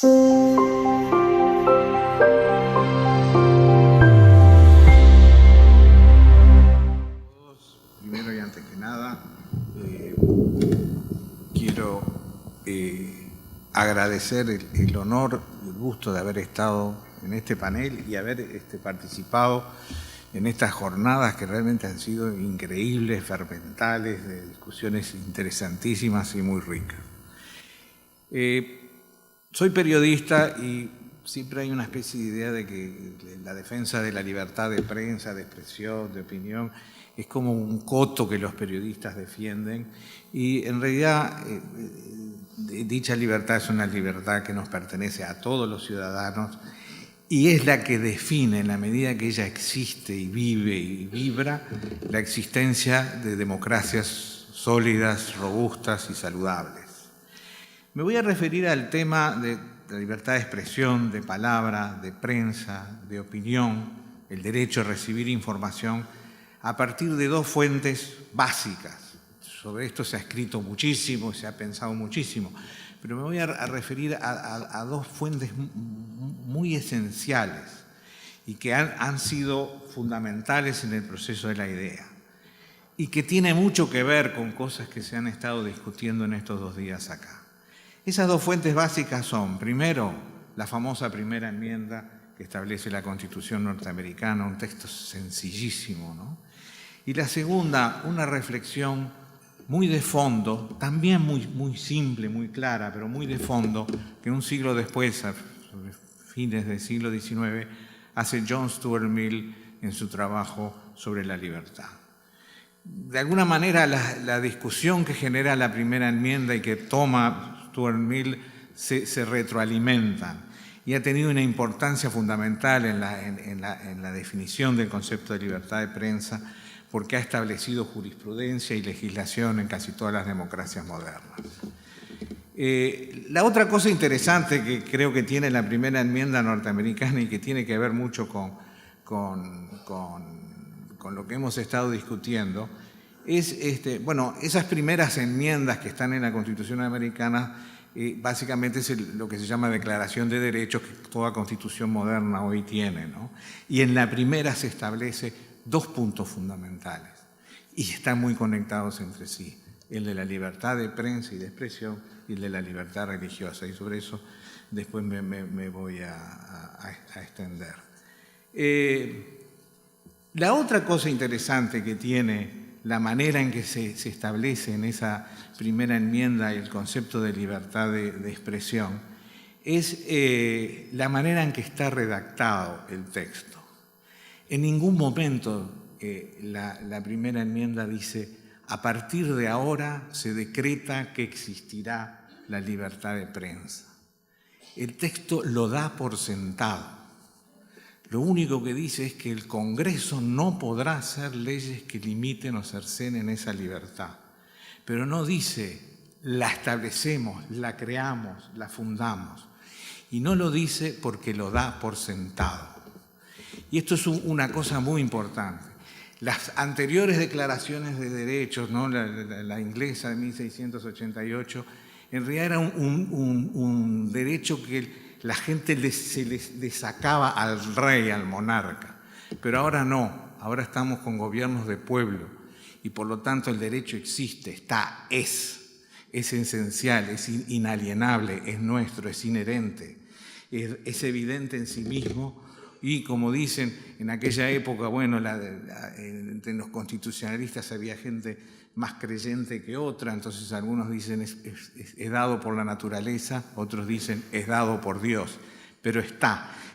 Primero y antes que nada, quiero agradecer el honor y el gusto de haber estado en este panel y haber participado en estas jornadas que realmente han sido increíbles, fermentales, de discusiones interesantísimas y muy ricas. Soy periodista y siempre hay una especie de idea de que la defensa de la libertad de prensa, de expresión, de opinión, es como un coto que los periodistas defienden y en realidad dicha libertad es una libertad que nos pertenece a todos los ciudadanos y es la que define, en la medida que ella existe y vive y vibra, la existencia de democracias sólidas, robustas y saludables. Me voy a referir al tema de la libertad de expresión, de palabra, de prensa, de opinión, el derecho a recibir información, a partir de dos fuentes básicas. Sobre esto se ha escrito muchísimo, se ha pensado muchísimo, pero me voy a referir a dos fuentes muy esenciales y que han sido fundamentales en el proceso de la idea y que tiene mucho que ver con cosas que se han estado discutiendo en estos 2 días acá. Esas dos fuentes básicas son, primero, la famosa primera enmienda que establece la Constitución norteamericana, un texto sencillísimo, ¿no? Y la segunda, una reflexión muy de fondo, también muy simple, muy clara, pero muy de fondo, que un siglo después, a fines del siglo XIX, hace John Stuart Mill en su trabajo sobre la libertad. De alguna manera, la discusión que genera la primera enmienda y que toma Stuart Mill se retroalimentan y ha tenido una importancia fundamental en la definición del concepto de libertad de prensa porque ha establecido jurisprudencia y legislación en casi todas las democracias modernas. La otra cosa interesante que creo que tiene la primera enmienda norteamericana y que tiene que ver mucho con lo que hemos estado discutiendo es, esas primeras enmiendas que están en la Constitución americana básicamente es lo que se llama Declaración de Derechos que toda Constitución moderna hoy tiene, ¿no? Y en la primera se establece 2 puntos fundamentales y están muy conectados entre sí, el de la libertad de prensa y de expresión y el de la libertad religiosa, y sobre eso después me voy a extender. La otra cosa interesante que tiene la manera en que se establece en esa primera enmienda el concepto de libertad de expresión es la manera en que está redactado el texto. En ningún momento la primera enmienda dice a partir de ahora se decreta que existirá la libertad de prensa. El texto lo da por sentado. Lo único que dice es que el Congreso no podrá hacer leyes que limiten o cercenen esa libertad. Pero no dice la establecemos, la creamos, la fundamos. Y no lo dice porque lo da por sentado. Y esto es una cosa muy importante. Las anteriores declaraciones de derechos, ¿no? la inglesa de 1688, en realidad era un derecho que la gente se le sacaba al rey, al monarca. Pero ahora no, ahora estamos con gobiernos de pueblo y por lo tanto el derecho existe, es esencial, es inalienable, es nuestro, es inherente, es evidente en sí mismo. Y como dicen, en aquella época, bueno, entre los constitucionalistas había gente más creyente que otra, entonces algunos dicen es dado por la naturaleza, otros dicen es dado por Dios, pero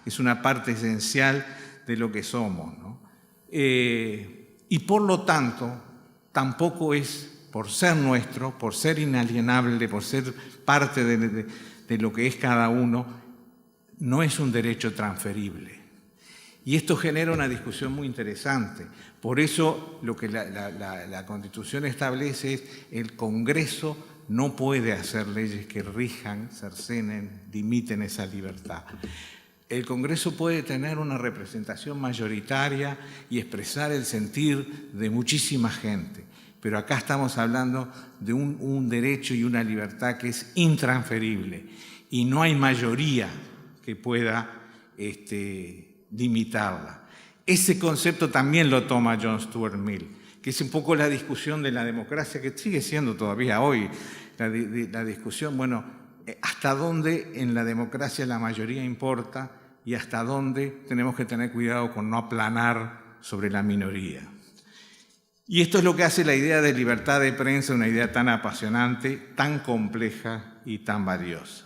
es una parte esencial de lo que somos, ¿no? Y por lo tanto, tampoco es por ser nuestro, por ser inalienable, por ser parte de lo que es cada uno, no es un derecho transferible. Y esto genera una discusión muy interesante. Por eso lo que la Constitución establece es el Congreso no puede hacer leyes que rijan, cercenen, limiten esa libertad. El Congreso puede tener una representación mayoritaria y expresar el sentir de muchísima gente, pero acá estamos hablando de un derecho y una libertad que es intransferible. y no hay mayoría que pueda limitarla. Ese concepto también lo toma John Stuart Mill, que es un poco la discusión de la democracia, que sigue siendo todavía hoy la discusión, bueno, hasta dónde en la democracia la mayoría importa y hasta dónde tenemos que tener cuidado con no aplanar sobre la minoría. Y esto es lo que hace la idea de libertad de prensa una idea tan apasionante, tan compleja y tan valiosa.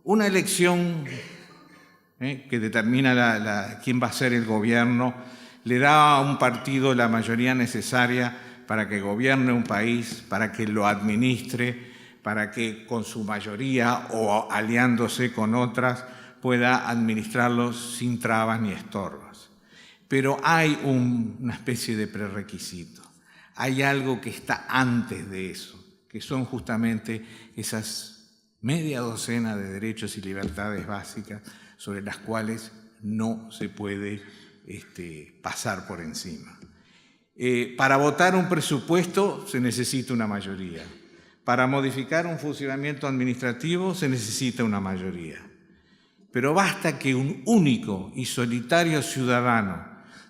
Una elección que determina quién va a ser el gobierno le da a un partido la mayoría necesaria para que gobierne un país, para que lo administre, para que con su mayoría o aliándose con otras pueda administrarlo sin trabas ni estorbos. Pero hay una especie de prerequisito. Hay algo que está antes de eso, que son justamente esas media docena de derechos y libertades básicas sobre las cuales no se puede pasar por encima. Para votar un presupuesto se necesita una mayoría. Para modificar un funcionamiento administrativo se necesita una mayoría. Pero basta que un único y solitario ciudadano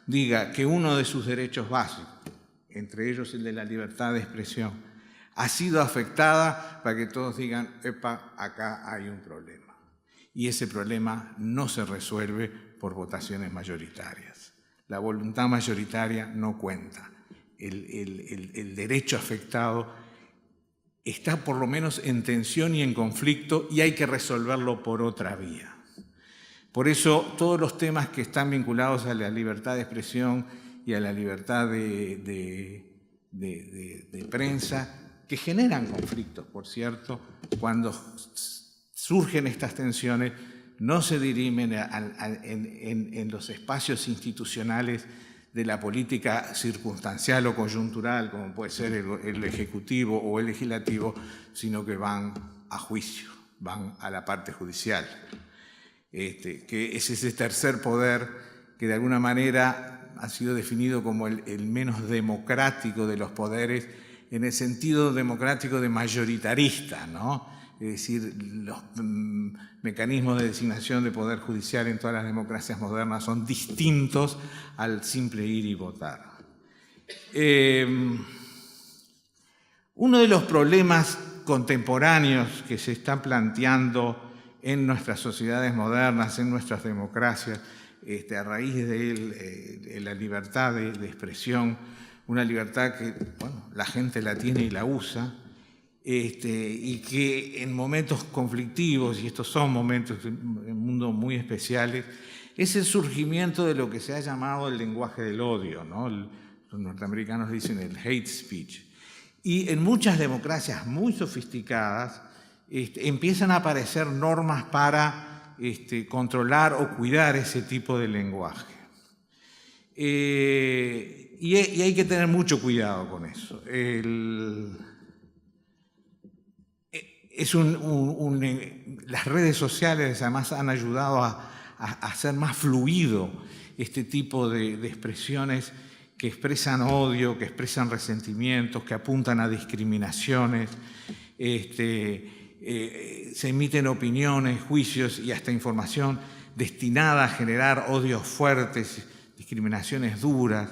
diga que uno de sus derechos básicos, entre ellos el de la libertad de expresión, ha sido afectada para que todos digan, epa, acá hay un problema. Y ese problema no se resuelve por votaciones mayoritarias. La voluntad mayoritaria no cuenta. El derecho afectado está por lo menos en tensión y en conflicto y hay que resolverlo por otra vía. Por eso todos los temas que están vinculados a la libertad de expresión y a la libertad de prensa, que generan conflictos, por cierto, cuando surgen estas tensiones, no se dirimen en los espacios institucionales de la política circunstancial o coyuntural, como puede ser el Ejecutivo o el Legislativo, sino que van a juicio, van a la parte judicial. Que es ese tercer poder que de alguna manera ha sido definido como el menos democrático de los poderes, en el sentido democrático de mayoritarista, ¿no? Es decir, los mecanismos de designación de poder judicial en todas las democracias modernas son distintos al simple ir y votar. Uno de los problemas contemporáneos que se están planteando en nuestras sociedades modernas, en nuestras democracias, a raíz de la libertad de expresión, una libertad que bueno, la gente la tiene y la usa, y que en momentos conflictivos, y estos son momentos en un mundo muy especiales, es el surgimiento de lo que se ha llamado el lenguaje del odio, ¿no? Los norteamericanos dicen el hate speech. Y en muchas democracias muy sofisticadas empiezan a aparecer normas para controlar o cuidar ese tipo de lenguaje. Y hay que tener mucho cuidado con eso. Las redes sociales además han ayudado a hacer más fluido este tipo de expresiones que expresan odio, que expresan resentimientos, que apuntan a discriminaciones. Se emiten opiniones, juicios y hasta información destinada a generar odios fuertes, discriminaciones duras.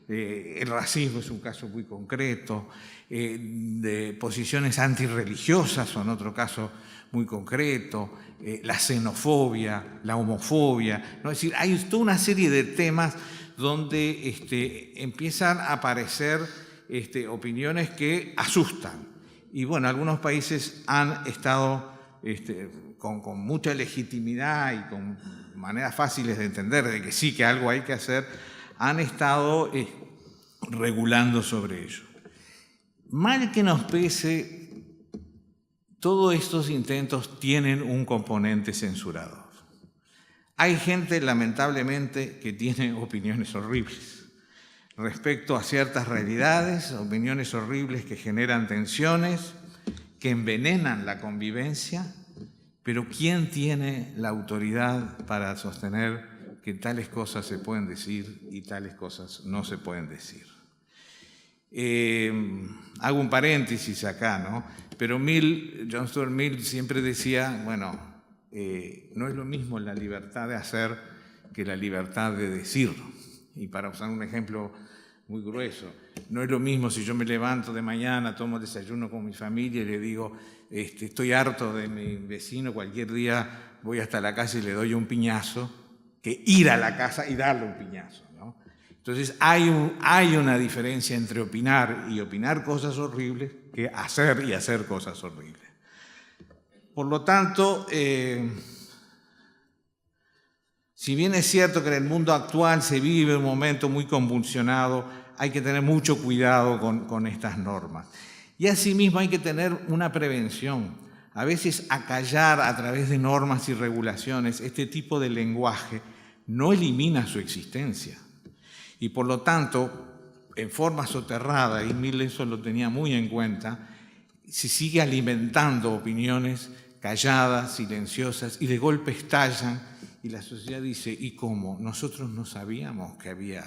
El racismo es un caso muy concreto, de posiciones antirreligiosas son otro caso muy concreto, la xenofobia, la homofobia, ¿no? Es decir, hay toda una serie de temas donde empiezan a aparecer opiniones que asustan. Y bueno, algunos países han estado con mucha legitimidad y con maneras fáciles de entender de que sí, que algo hay que hacer, han estado regulando sobre ello. Mal que nos pese, todos estos intentos tienen un componente censurador. Hay gente, lamentablemente, que tiene opiniones horribles respecto a ciertas realidades, opiniones horribles que generan tensiones, que envenenan la convivencia, pero ¿quién tiene la autoridad para sostener que tales cosas se pueden decir y tales cosas no se pueden decir? Hago un paréntesis acá, ¿no? Pero John Stuart Mill siempre decía, bueno, no es lo mismo la libertad de hacer que la libertad de decir. Y para usar un ejemplo muy grueso, no es lo mismo si yo me levanto de mañana, tomo desayuno con mi familia y le digo, estoy harto de mi vecino, cualquier día voy hasta la casa y le doy un piñazo, que ir a la casa y darle un piñazo, ¿no? Entonces hay una diferencia entre opinar y opinar cosas horribles que hacer y hacer cosas horribles. Por lo tanto, si bien es cierto que en el mundo actual se vive un momento muy convulsionado, hay que tener mucho cuidado con estas normas. Y asimismo hay que tener una prevención. A veces acallar a través de normas y regulaciones este tipo de lenguaje no elimina su existencia. Y por lo tanto, en forma soterrada, y Mill eso lo tenía muy en cuenta, se sigue alimentando opiniones calladas, silenciosas, y de golpe estallan, y la sociedad dice, ¿y cómo? Nosotros no sabíamos que había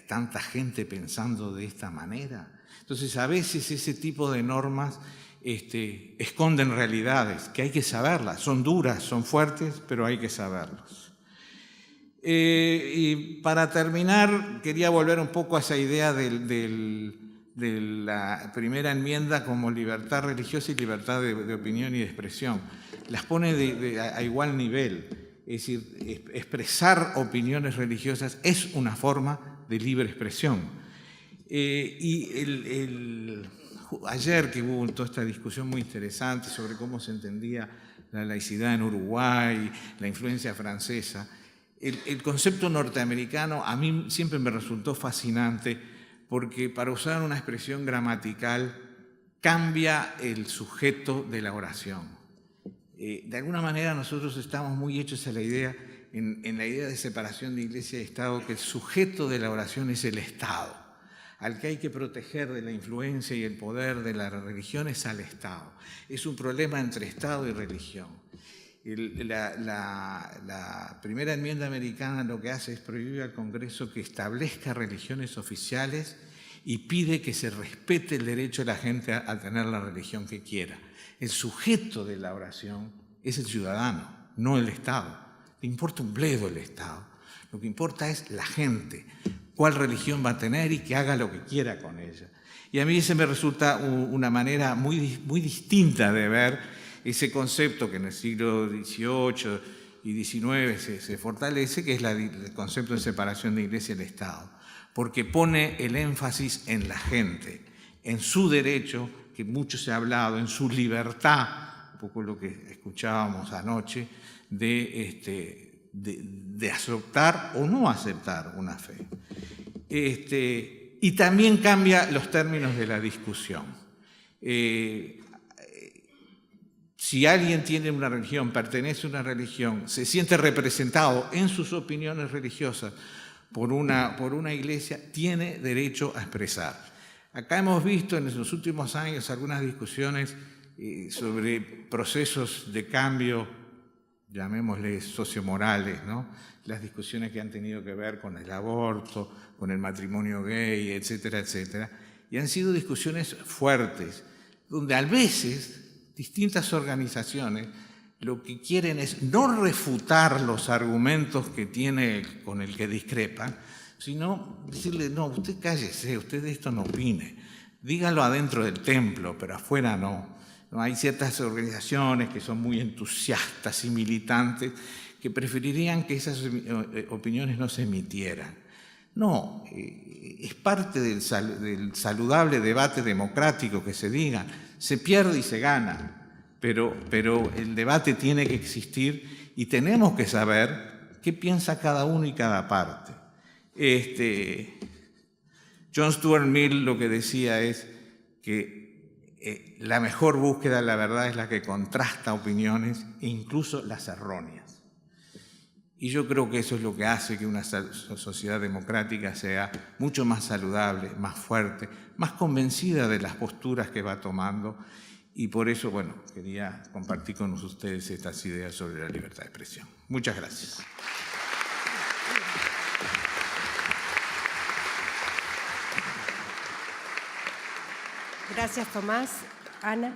tanta gente pensando de esta manera. Entonces, a veces ese tipo de normas esconden realidades que hay que saberlas. Son duras, son fuertes, pero hay que saberlas. Y para terminar, quería volver un poco a esa idea de la primera enmienda como libertad religiosa y libertad de opinión y de expresión. Las pone a igual nivel. Es decir, expresar opiniones religiosas es una forma de libre expresión. Ayer que hubo toda esta discusión muy interesante sobre cómo se entendía la laicidad en Uruguay, la influencia francesa, el concepto norteamericano a mí siempre me resultó fascinante porque, para usar una expresión gramatical, cambia el sujeto de la oración. De alguna manera nosotros estamos muy hechos a la idea, en la idea de separación de Iglesia y Estado, que el sujeto de la oración es el Estado. Al que hay que proteger de la influencia y el poder de la religión es al Estado. Es un problema entre Estado y religión. La primera enmienda americana lo que hace es prohibir al Congreso que establezca religiones oficiales y pide que se respete el derecho de la gente a tener la religión que quiera. El sujeto de la oración es el ciudadano, no el Estado. Le importa un bledo el Estado. Lo que importa es la gente, cuál religión va a tener y que haga lo que quiera con ella. Y a mí ese me resulta una manera muy, muy distinta de ver ese concepto que en el siglo XVIII y XIX se fortalece, que es el concepto de separación de Iglesia y del Estado, porque pone el énfasis en la gente, en su derecho, que mucho se ha hablado, en su libertad, un poco lo que escuchábamos anoche, de aceptar o no aceptar una fe. Y también cambia los términos de la discusión. Si alguien tiene una religión, pertenece a una religión, se siente representado en sus opiniones religiosas por una iglesia, tiene derecho a expresar. Acá hemos visto en los últimos años algunas discusiones sobre procesos de cambio, llamémosle sociomorales, ¿no? Las discusiones que han tenido que ver con el aborto, con el matrimonio gay, etcétera, etcétera. Y han sido discusiones fuertes, donde a veces distintas organizaciones lo que quieren es no refutar los argumentos que tiene con el que discrepan, sino decirle, no, usted cállese, usted de esto no opine, dígalo adentro del templo, pero afuera no. Hay ciertas organizaciones que son muy entusiastas y militantes que preferirían que esas opiniones no se emitieran. No, es parte del saludable debate democrático que se diga, se pierde y se gana, pero el debate tiene que existir y tenemos que saber qué piensa cada uno y cada parte. John Stuart Mill lo que decía es que la mejor búsqueda de la verdad es la que contrasta opiniones, incluso las erróneas. Y yo creo que eso es lo que hace que una sociedad democrática sea mucho más saludable, más fuerte, más convencida de las posturas que va tomando. Y por eso, bueno, quería compartir con ustedes estas ideas sobre la libertad de expresión. Muchas gracias. Gracias, Tomás. Ana.